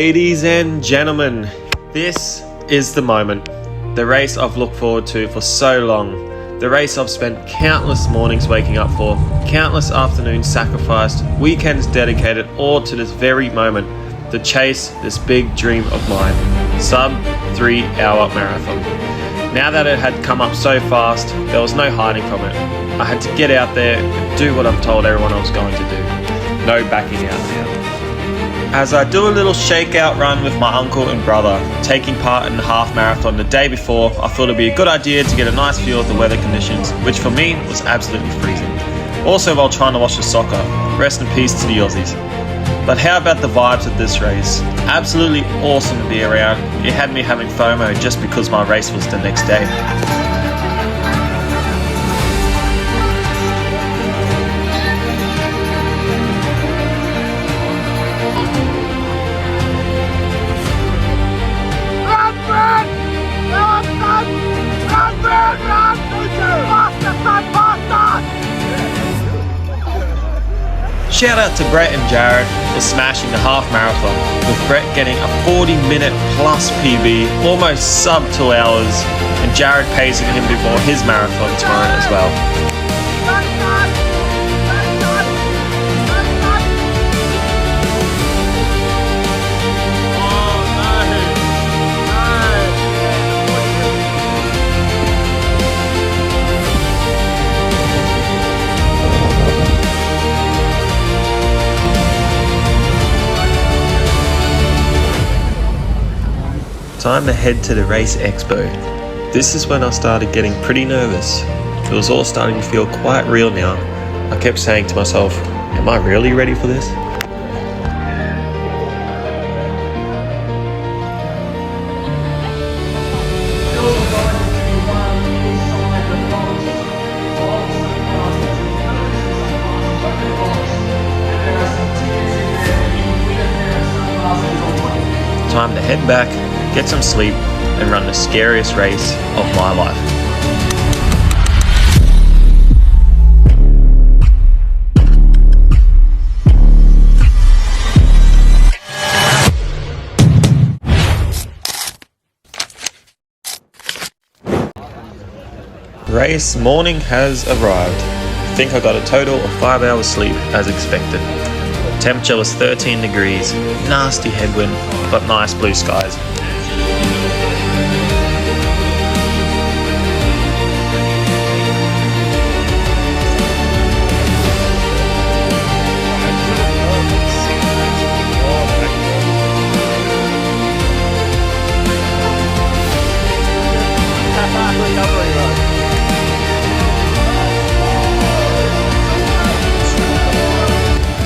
Ladies and gentlemen, this is the moment. The race I've looked forward to for so long. The race I've spent countless mornings waking up for, countless afternoons sacrificed, weekends dedicated, all to this very moment. To chase this big dream of mine. Sub 3 hour marathon. Now that it had come up so fast, there was no hiding from it. I had to get out there and do what I've told everyone I was going to do. No backing out now. As I do a little shakeout run with my uncle and brother, taking part in the half marathon the day before, I thought it'd be a good idea to get a nice feel of the weather conditions, which for me was absolutely freezing. Also while trying to watch the soccer. Rest in peace to the Aussies. But how about the vibes of this race? Absolutely awesome to be around. It had me having FOMO just because my race was the next day. Shout out to Brett and Jared for smashing the half marathon, with Brett getting a 40-minute plus PB, almost sub 2 hours, and Jared pacing him before his marathon tomorrow as well. Time to head to the race expo. This is when I started getting pretty nervous. It was all starting to feel quite real now. I kept saying to myself, am I really ready for this? Time to head back, get some sleep, and run the scariest race of my life. Race morning has arrived. I think I got a total of 5 hours sleep as expected. Temperature was 13 degrees, nasty headwind, but nice blue skies.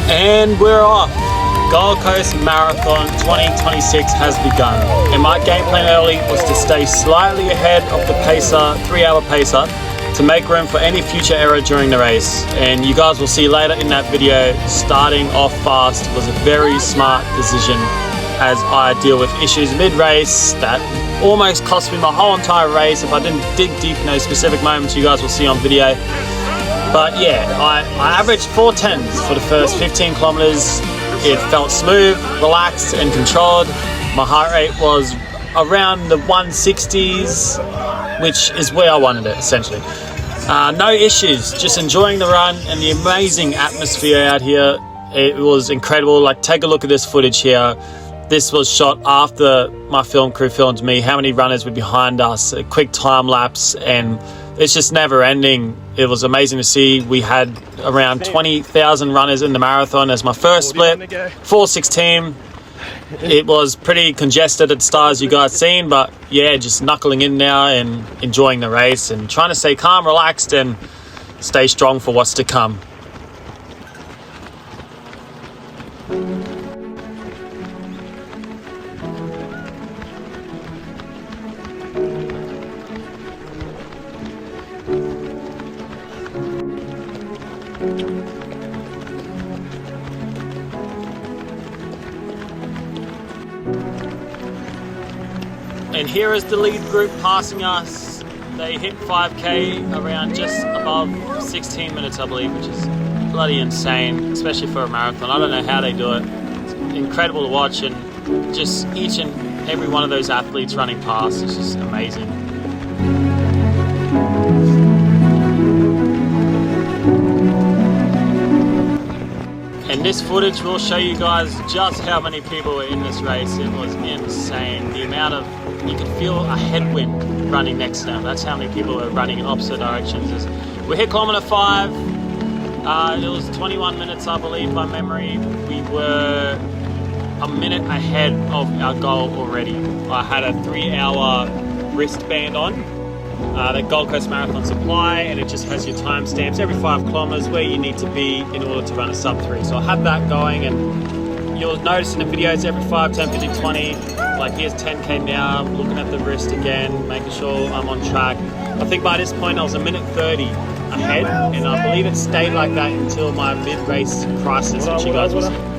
And we're off. Gold Coast Marathon 2026 has begun. And my game plan early was to stay slightly ahead of the pacer, 3 hour pacer, to make room for any future error during the race. And you guys will see later in that video, starting off fast was a very smart decision as I deal with issues mid-race that almost cost me my whole entire race. If I didn't dig deep in those specific moments, you guys will see on video. But yeah, I averaged 4:10s for the first 15 kilometers. It felt smooth, relaxed and controlled. My heart rate was around the 160s, which is where I wanted it essentially. No issues, just enjoying the run and the amazing atmosphere out here. It was incredible. Like, take a look at this footage here. This was shot after my film crew filmed me, how many runners were behind us, a quick time lapse, and it's just never ending. It was amazing to see. We had around 20,000 runners in the marathon as my first split, 4:16. It was pretty congested at the start, as you guys seen, but yeah, just knuckling in now and enjoying the race and trying to stay calm, relaxed and stay strong for what's to come. And here is the lead group passing us. They hit 5K around just above 16 minutes, I believe, which is bloody insane, especially for a marathon. I don't know how they do it. It's incredible to watch, and just each and every one of those athletes running past is just amazing. And this footage will show you guys just how many people were in this race. It was insane. The amount of, you could feel a headwind running next to them. That's how many people were running in opposite directions. We hit kilometre 5. It was 21 minutes, I believe, by memory. We were a minute ahead of our goal already. I had a 3-hour wristband on, the Gold Coast Marathon supply, and it just has your timestamps every 5 kilometres where you need to be in order to run a sub 3. So I had that going, and you'll notice in the videos every 5, 10, 15, 20, like here's 10k now, I'm looking at the wrist again, making sure I'm on track. I think by this point I was a minute 30 ahead, and I believe it stayed like that until my mid-race crisis, which you guys will see.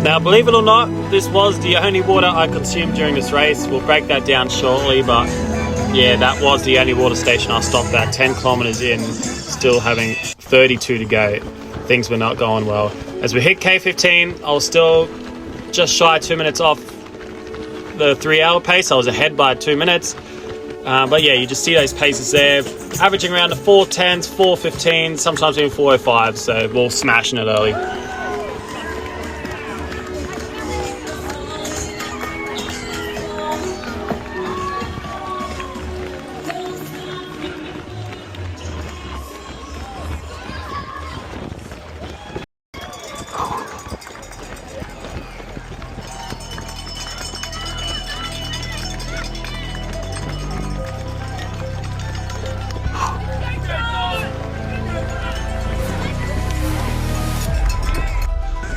Now, believe it or not, this was the only water I consumed during this race. We'll break that down shortly, but yeah, that was the only water station I stopped at. 10 kilometers in, still having 32 to go. Things were not going well. As we hit K15, I was still just shy of 2 minutes off the 3-hour pace. I was ahead by 2 minutes. But yeah, you just see those paces there, averaging around the 4:10s, 4:15s, sometimes even 4:05. So we're smashing it early.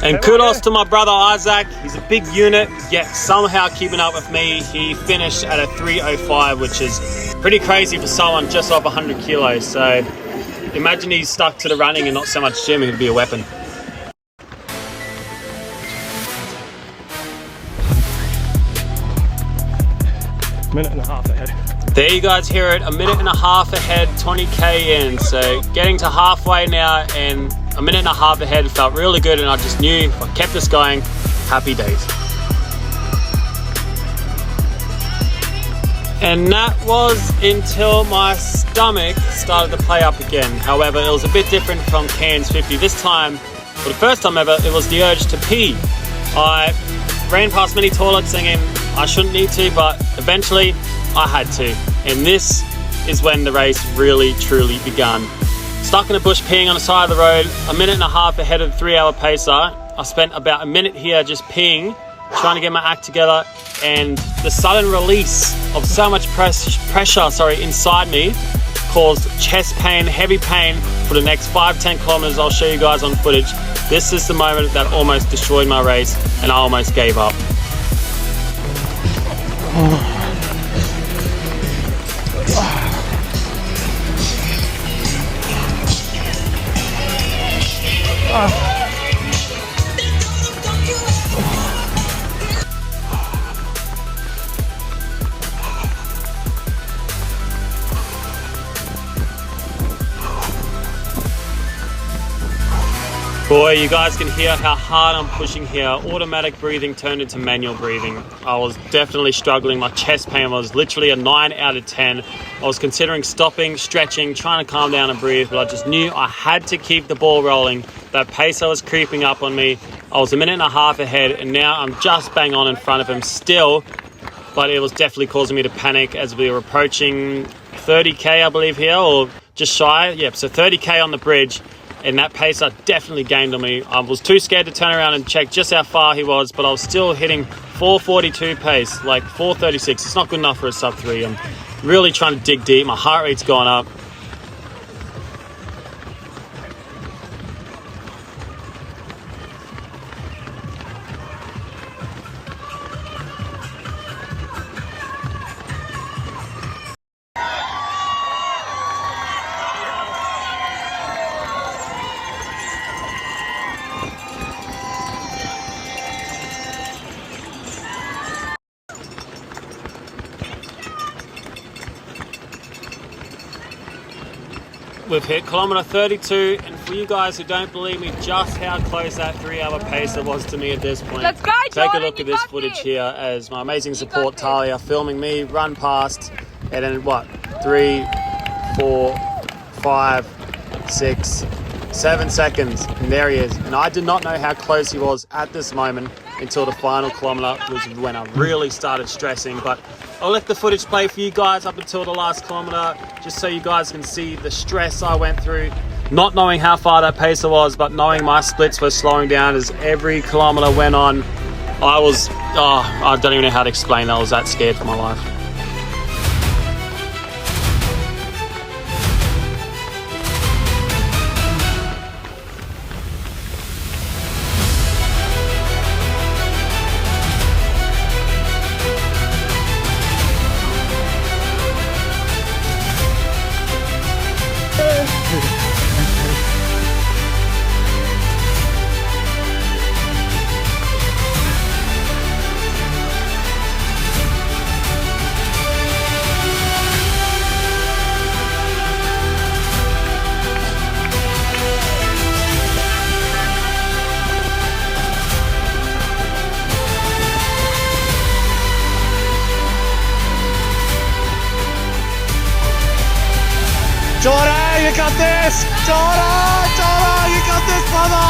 And kudos to my brother Isaac. He's a big unit, yet somehow keeping up with me. He finished at a 3:05, which is pretty crazy for someone just off 100 kilos. So imagine he's stuck to the running and not so much gym. He'd be a weapon. Minute and a half ahead. There you guys hear it, a minute and a half ahead, 20k in. So getting to halfway now, and a minute and a half ahead felt really good, and I just knew if I kept this going, happy days. And that was until my stomach started to play up again. However, it was a bit different from Cairns 50. This time, for the first time ever, it was the urge to pee. I ran past many toilets thinking I shouldn't need to, but eventually I had to. And this is when the race really, truly begun. Stuck in a bush peeing on the side of the road, a minute and a half ahead of the 3-hour pacer. I spent about a minute here just peeing, trying to get my act together, and the sudden release of so much pressure inside me caused chest pain, heavy pain for the next 5-10 kilometers. I'll show you guys on footage. This is the moment that almost destroyed my race, and I almost gave up. Boy, you guys can hear how hard I'm pushing here. Automatic breathing turned into manual breathing. I was definitely struggling. My chest pain was literally a 9 out of 10. I was considering stopping, stretching, trying to calm down and breathe, but I just knew I had to keep the ball rolling. That pacer was creeping up on me. I was a minute and a half ahead, and now I'm just bang on in front of him still, but it was definitely causing me to panic as we were approaching 30k, I believe, here, or just shy. Yep, so 30k on the bridge. And that pacer definitely gained on me. I was too scared to turn around and check just how far he was, but I was still hitting 4:42 pace, like 4:36. It's not good enough for a sub 3. I'm really trying to dig deep. My heart rate's gone up. we've hit kilometre 32, and for you guys who don't believe me just how close that 3-hour pacer was to me at this point, let's go, take a Jordan, look at this footage here as my amazing support this. Talia filming me run past, and then what, 3, 4, 5, 6, 7 seconds, and there he is. And I did not know how close he was at this moment until the final kilometre was when I really started stressing. But I'll let the footage play for you guys up until the last kilometre, just so you guys can see the stress I went through, not knowing how far that pacer was, but knowing my splits were slowing down as every kilometre went on. I don't even know how to explain that. I was that scared for my life. Jordan, you got this! Jordan, you got this, brother!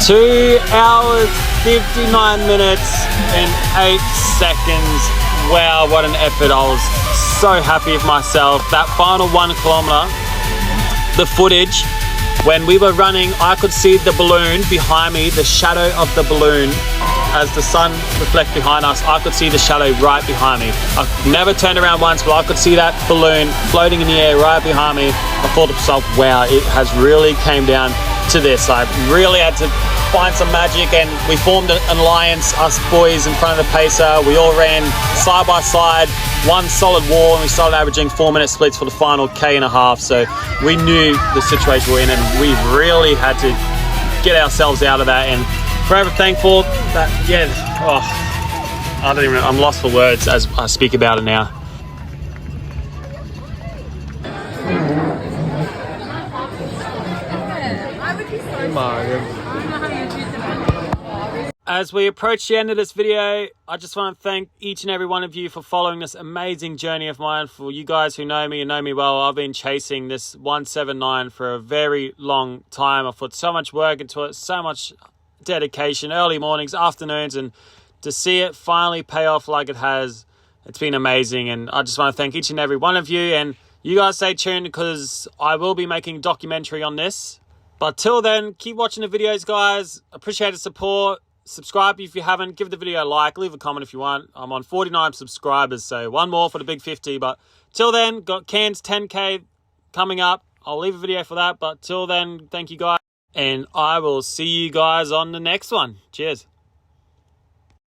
2 hours, 59 minutes and 8 seconds. Wow, what an effort. I was so happy with myself. That final 1 kilometre, the footage, when we were running, I could see the balloon behind me, the shadow of the balloon. As the sun reflects behind us, I could see the shadow right behind me. I never turned around once, but I could see that balloon floating in the air right behind me. I thought to myself, wow, it has really came down to this. I really had to find some magic, and we formed an alliance, us boys in front of the pacer. We all ran side by side, one solid wall, and we started averaging 4-minute splits for the final K&a-half. So we knew the situation we're in, and we really had to get ourselves out of that. And forever thankful that, I don't even know, I'm lost for words as I speak about it now. As we approach the end of this video, I just want to thank each and every one of you for following this amazing journey of mine. For you guys who know me and know me well, I've been chasing this 179 for a very long time. I've put so much work into it, so much dedication, early mornings, afternoons, and to see it finally pay off like it has, it's been amazing. And I just want to thank each and every one of you, and you guys stay tuned because I will be making a documentary on this. But till then, keep watching the videos, guys. Appreciate the support. Subscribe if you haven't. Give the video a like. Leave a comment if you want. I'm on 49 subscribers, so one more for the big 50. But till then, got Cairns 10K coming up. I'll leave a video for that. But till then, thank you guys. And I will see you guys on the next one. Cheers.